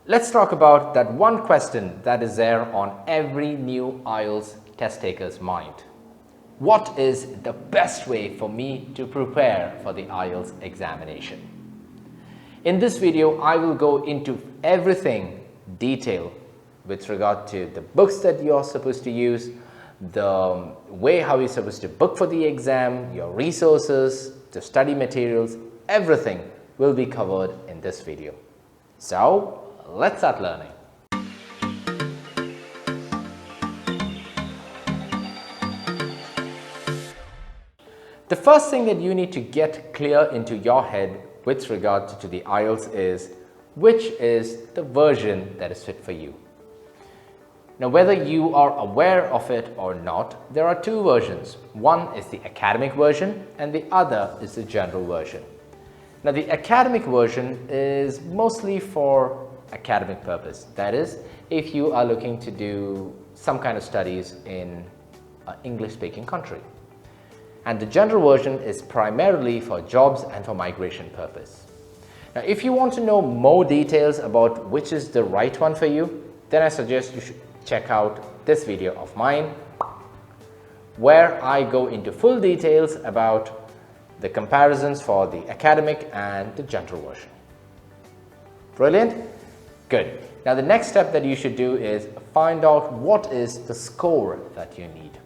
Let's talk about that one question that is there on every new IELTS test taker's mind. What is the best way for me to prepare for the IELTS examination? In this video, I will go into everything detail with regard to the books that you are supposed to use, the way how you're supposed to book for the exam, your resources, the study materials, everything will be covered in this video. So, let's start learning. The first thing that you need to get clear into your head with regard to the IELTS is which is the version that is fit for you. Now, whether you are aware of it or not, there are two versions. One is the academic version and the other is the general version. Now, the academic version is mostly for academic purpose. That is, if you are looking to do some kind of studies in an English-speaking country. And the general version is primarily for jobs and for migration purpose. Now, if you want to know more details about which is the right one for you, then I suggest you should check out this video of mine where I go into full details about the comparisons for the academic and the general version. Brilliant? Good. Now, the next step that you should do is find out what is the score that you need.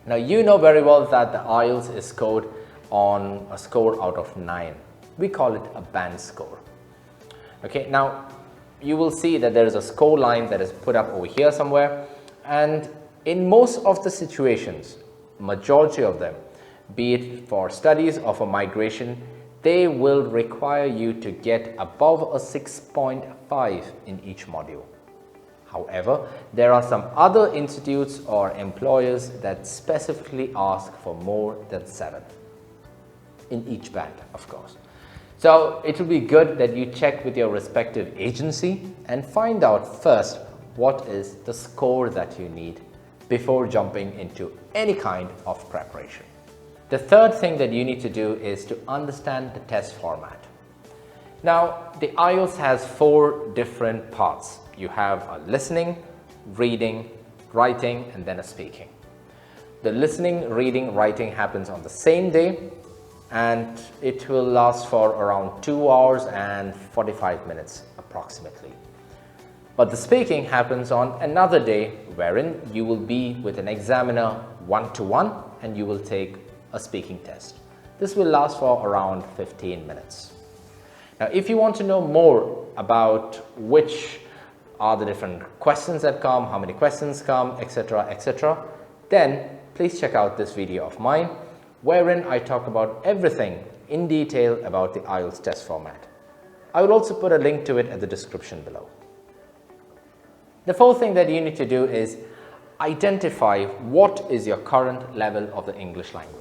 Now, you know very well that the IELTS is scored on a score out of 9. We call it a band score. Okay, now you will see that there is a score line that is put up over here somewhere, and in most of the situations, majority of them, be it for studies or for migration, they will require you to get above a 6.5 in each module. However, there are some other institutes or employers that specifically ask for more than 7 in each band, of course. So it will be good that you check with your respective agency and find out first what is the score that you need before jumping into any kind of preparation. The third thing that you need to do is to understand the test format. Now, the IELTS has 4 different parts. You have a listening, reading, writing, and then a speaking. The listening, reading, writing happens on the same day, and it will last for around 2 hours and 45 minutes approximately. But the speaking happens on another day, wherein you will be with an examiner one-to-one and you will take a speaking test. This will last for around 15 minutes. Now, if you want to know more about which are the different questions that come, how many questions come, etc., then please check out this video of mine, wherein I talk about everything in detail about the IELTS test format. I will also put a link to it at the description below. The fourth thing that you need to do is identify what is your current level of the English language.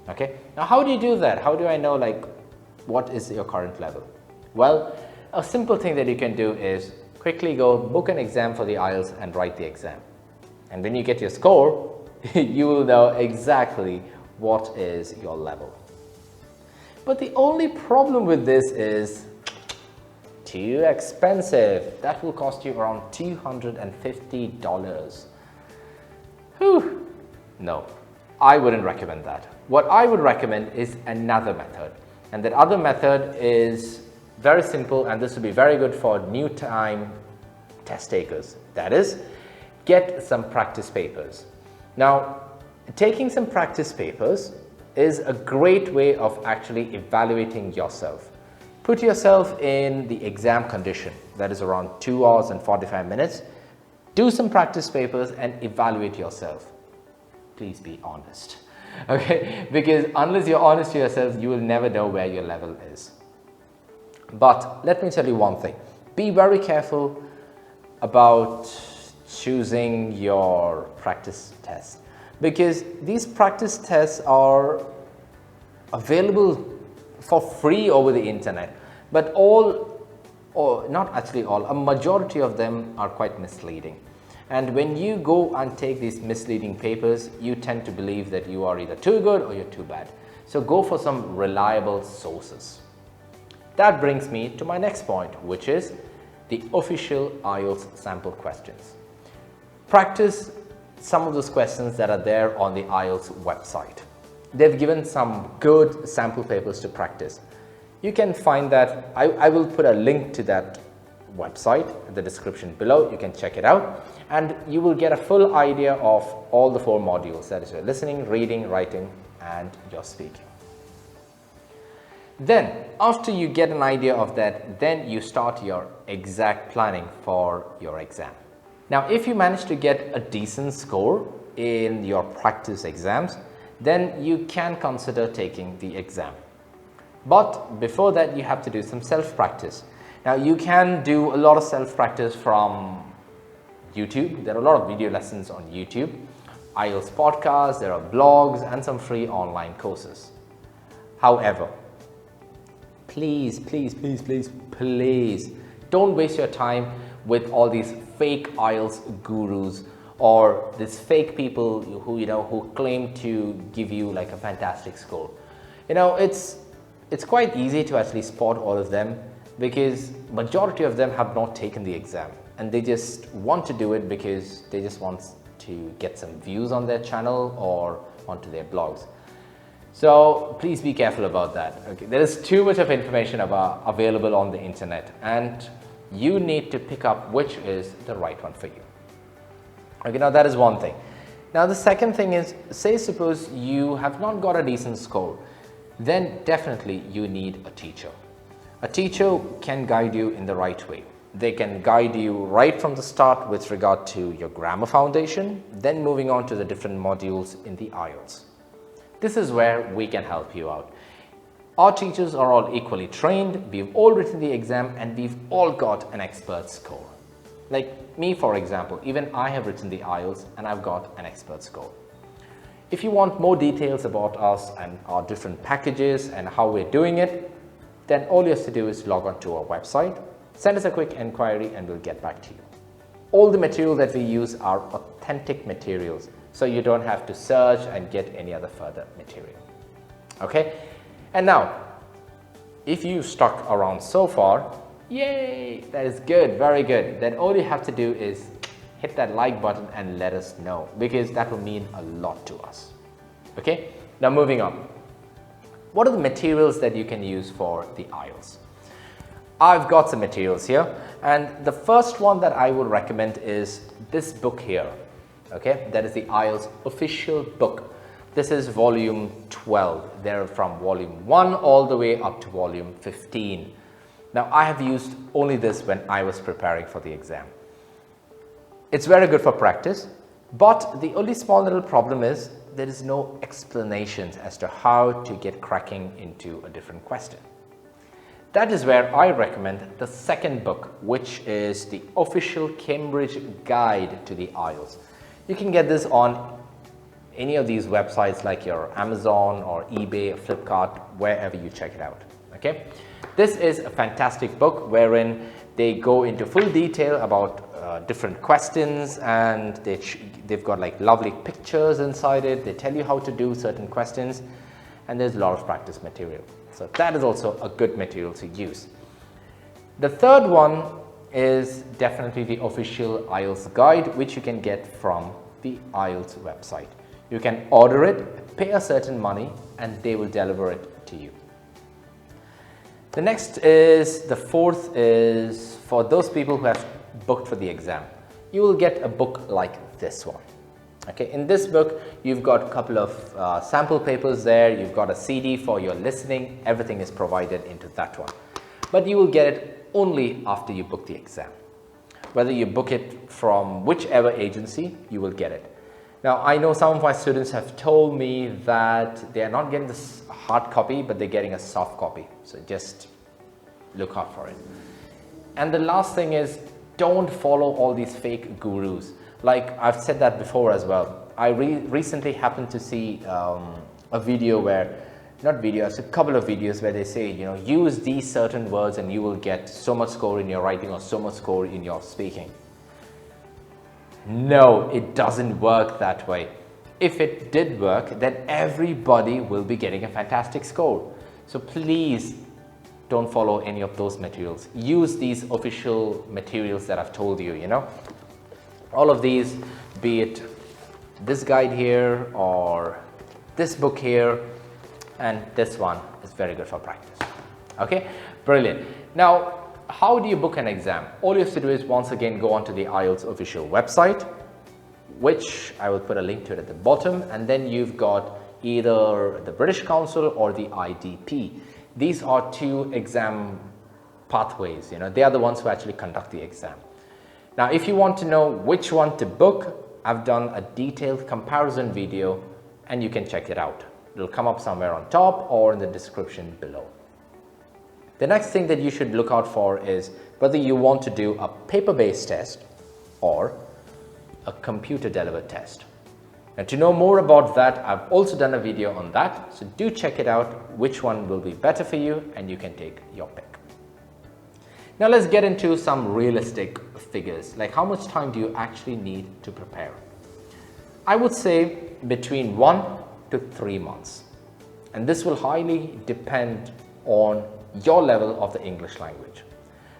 Okay, now how do you do that? How do I know what is your current level? Well, a simple thing that you can do is quickly go book an exam for the IELTS and write the exam. And when you get your score, you will know exactly what is your level. But the only problem with this is too expensive. That will cost you around $250. Whew. No, I wouldn't recommend that. What I would recommend is another method. And that other method is very simple, and this will be very good for new time test takers. That is, get some practice papers. Now, taking some practice papers is a great way of actually evaluating yourself. Put yourself in the exam condition, that is around 2 hours and 45 minutes. Do some practice papers and evaluate yourself. Please be honest, okay? Because unless you're honest to yourself, you will never know where your level is. But let me tell you one thing. Be very careful about choosing your practice test, because these practice tests are available for free over the internet, but not actually all, a majority of them are quite misleading. And when you go and take these misleading papers, you tend to believe that you are either too good or you're too bad. So go for some reliable sources. That brings me to my next point, which is the official IELTS sample questions. Practice some of those questions that are there on the IELTS website. They've given some good sample papers to practice. You can find that, I will put a link to that website in the description below. You can check it out and you will get a full idea of all the 4 modules, that is your listening, reading, writing and your speaking. Then after you get an idea of that, then you start your exact planning for your exam. Now if you manage to get a decent score in your practice exams, then you can consider taking the exam. But before that you have to do some self-practice. Now you can do a lot of self-practice from YouTube. There are a lot of video lessons on YouTube, IELTS podcasts, there are blogs and some free online courses. However, please don't waste your time with all these fake IELTS gurus or these fake people who claim to give you like a fantastic score. It's quite easy to actually spot all of them because majority of them have not taken the exam and they just want to do it because they just want to get some views on their channel or onto their blogs. So please be careful about that. Okay, there is too much of information available on the internet and you need to pick up which is the right one for you. Okay, now that is one thing. Now the second thing is, say suppose you have not got a decent score, then definitely you need a teacher. A teacher can guide you in the right way. They can guide you right from the start with regard to your grammar foundation, then moving on to the different modules in the IELTS. This is where we can help you out. Our teachers are all equally trained, we've all written the exam and we've all got an expert score. Like me for example, even I have written the IELTS and I've got an expert score. If you want more details about us and our different packages and how we're doing it, then all you have to do is log on to our website, send us a quick inquiry and we'll get back to you. All the material that we use are authentic materials, so you don't have to search and get any other further material. Okay? And now, if you stuck around so far, yay, that is good, very good. Then all you have to do is hit that like button and let us know because that will mean a lot to us. Okay? Now moving on. What are the materials that you can use for the IELTS? I've got some materials here and the first one that I would recommend is this book here. Okay, that is the IELTS official book. This is volume 12. They're from volume 1 all the way up to volume 15. Now I have used only this when I was preparing for the exam. It's very good for practice, but the only small little problem is there is no explanations as to how to get cracking into a different question. That is where I recommend the second book, which is the official Cambridge guide to the IELTS. You can get this on any of these websites like your Amazon or eBay or Flipkart, wherever you check it out. Okay, this is a fantastic book wherein they go into full detail about different questions and they've got like lovely pictures inside it. They tell you how to do certain questions and there's a lot of practice material. So that is also a good material to use. The third one is definitely the official IELTS guide, which you can get from the IELTS website. You can order it, pay a certain money and they will deliver it to you. The next is, the fourth is for those people who have booked for the exam. You will get a book like this one. Okay, in this book you've got a couple of sample papers there, you've got a CD for your listening, everything is provided into that one. But you will get it only after you book the exam. Whether you book it from whichever agency, you will get it. Now I know some of my students have told me that they are not getting this hard copy, but they're getting a soft copy. So just look out for it. And the last thing is, don't follow all these fake gurus. Like I've said that before as well. I recently happened to see a video where, not videos, a couple of videos where they say, use these certain words and you will get so much score in your writing or so much score in your speaking. No, it doesn't work that way. If it did work, then everybody will be getting a fantastic score. So please don't follow any of those materials. Use these official materials that I've told you, all of these, be it this guide here or this book here, and this one is very good for practice. Okay, brilliant. Now, how do you book an exam? All you have to do is once again go onto the IELTS official website, which I will put a link to it at the bottom, and then you've got either the British Council or the IDP. These are two exam pathways, they are the ones who actually conduct the exam. Now, if you want to know which one to book, I've done a detailed comparison video and you can check it out. It'll come up somewhere on top or in the description below. The next thing that you should look out for is whether you want to do a paper-based test or a computer-delivered test. And to know more about that, I've also done a video on that, so do check it out, which one will be better for you, and you can take your pick. Now let's get into some realistic figures, like how much time do you actually need to prepare? I would say between 1 to 3 months, and this will highly depend on your level of the English language.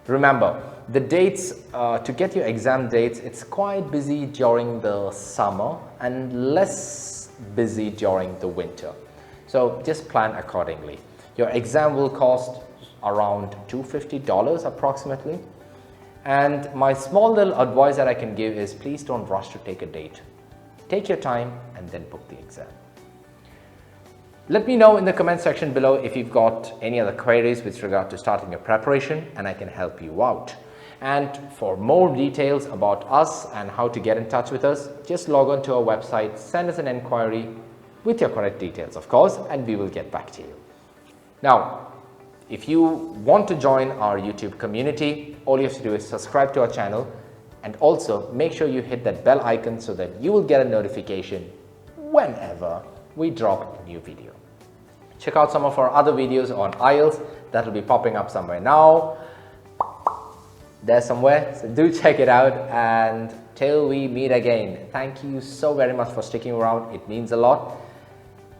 Remember, the dates, to get your exam dates, it's quite busy during the summer and less busy during the winter. So just plan accordingly. Your exam will cost around $250 approximately. And my small little advice that I can give is please don't rush to take a date. Take your time and then book the exam. Let me know in the comment section below if you've got any other queries with regard to starting your preparation, and I can help you out. And for more details about us and how to get in touch with us, just log on to our website, send us an inquiry with your correct details, of course, and we will get back to you. Now, if you want to join our YouTube community, all you have to do is subscribe to our channel, and also make sure you hit that bell icon so that you will get a notification whenever we drop a new video. Check out some of our other videos on IELTS that will be popping up somewhere now. There's somewhere, so do check it out, and till we meet again, thank you so very much for sticking around. It means a lot.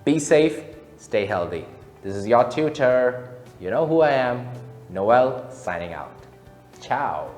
Be safe, stay healthy. This is your tutor. You know who I am, Noel, signing out. Ciao.